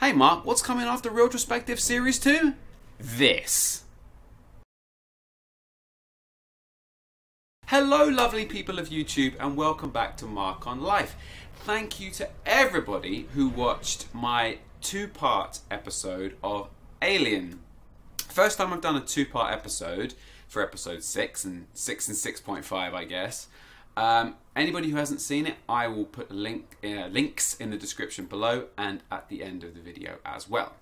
Hey Mark, what's coming after Reeltrospectives Series 2? This. Hello lovely people of YouTube and welcome back to Mark on Life. Thank you to everybody who watched my two-part episode of Alien. First time I've done a two-part episode for episode 6 and 6.5 I guess. Anybody who hasn't seen it, I will put links in the description below and at the end of the video as well.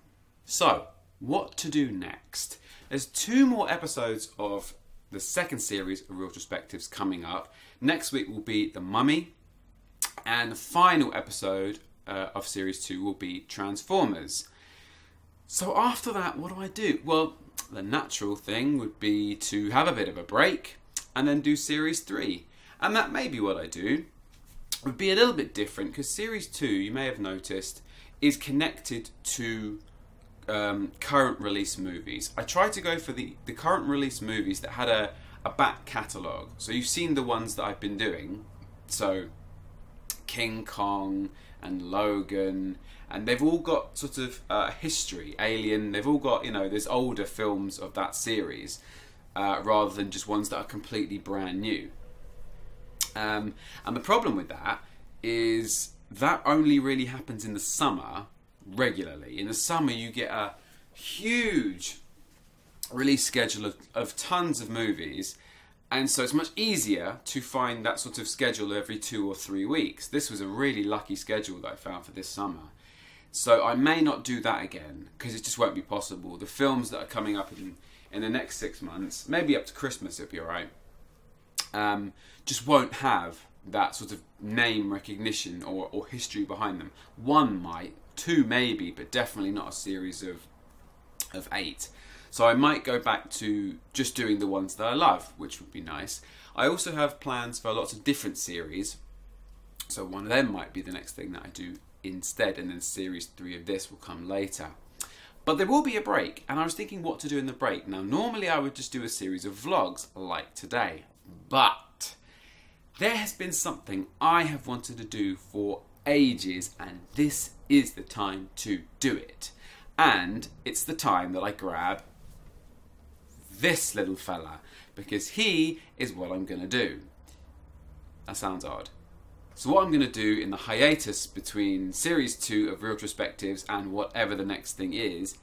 So, what to do next? There's 2 more episodes of the second series of Reeltrospectives coming up. Next week will be The Mummy, and the final episode of series 2 will be Transformers. So after that, what do I do? Well, the natural thing would be to have a bit of a break and then do series 3. And that may be what I do. It would be a little bit different because series 2, you may have noticed, is connected to current release movies. I tried to go for the current release movies that had a back catalogue. So you've seen the ones that I've been doing. So King Kong and Logan, and they've all got sort of history. Alien, they've all got, you know, there's older films of that series rather than just ones that are completely brand new. And the problem with that is that only really happens in the summer regularly. In the summer you get a huge release schedule of tons of movies, and so it's much easier to find that sort of schedule every 2 or 3 weeks. This was a really lucky schedule that I found for this summer. So I may not do that again because it just won't be possible. The films that are coming up in the next 6 months, maybe up to Christmas it'll be alright, just won't have that sort of name recognition or history behind them. 1 might, 2 maybe, but definitely not a series of 8. So I might go back to just doing the ones that I love, which would be nice. I also have plans for lots of different series, so one of them might be the next thing that I do instead, and then series 3 of this will come later. But there will be a break, and I was thinking what to do in the break. Now normally I would just do a series of vlogs like today, but there has been something I have wanted to do for ages, and this is the time to do it. And it's the time that I grab this little fella, because he is what I'm going to do. That sounds odd. So what I'm going to do in the hiatus between series 2 of Reeltrospectives and whatever the next thing is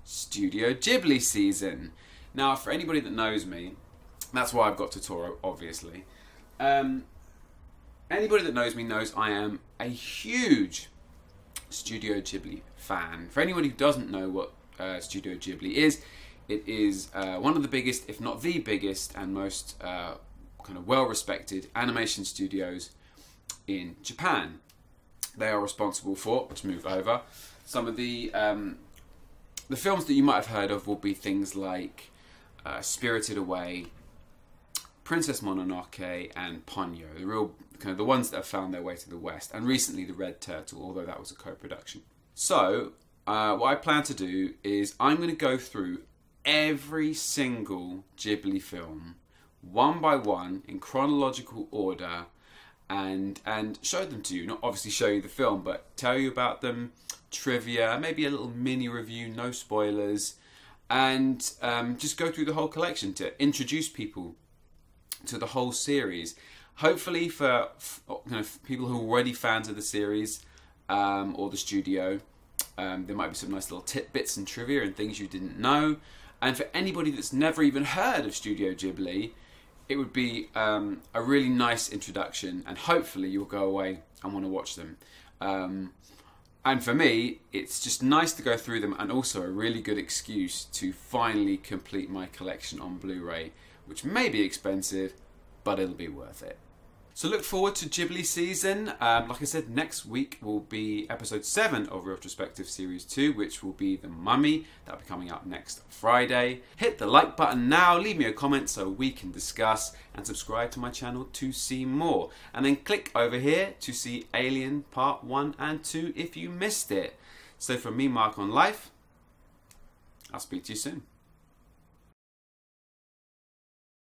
Studio Ghibli season. Now for anybody that knows me, that's why I've got Totoro, obviously. Anybody that knows me knows I am a huge Studio Ghibli fan. For anybody who doesn't know what Studio Ghibli is, it is one of the biggest, if not the biggest, and most kind of well-respected animation studios in Japan. They are responsible for, let's move over, some of the films that you might have heard of will be things like Spirited Away, Princess Mononoke, and Ponyo, the real kind of the ones that have found their way to the West, and recently The Red Turtle, although that was a co-production. So what I plan to do is I'm going to go through every single Ghibli film one by one in chronological order and show them to you. Not obviously show you the film, but tell you about them, trivia, maybe a little mini review, no spoilers, and just go through the whole collection to introduce people to the whole series. Hopefully for kind of people who are already fans of the series or the studio, there might be some nice little tidbits and trivia and things you didn't know. And for anybody that's never even heard of Studio Ghibli, it would be a really nice introduction, and hopefully you'll go away and want to watch them. And for me, it's just nice to go through them, and also a really good excuse to finally complete my collection on Blu-ray, which may be expensive, but it'll be worth it. So look forward to Ghibli season. Like I said, next week will be episode 7 of Reeltrospectives Series 2, which will be The Mummy. That'll be coming out next Friday. Hit the like button now, leave me a comment so we can discuss, and subscribe to my channel to see more. And then click over here to see Alien Part 1 and 2 if you missed it. So from me, Mark on Life, I'll speak to you soon.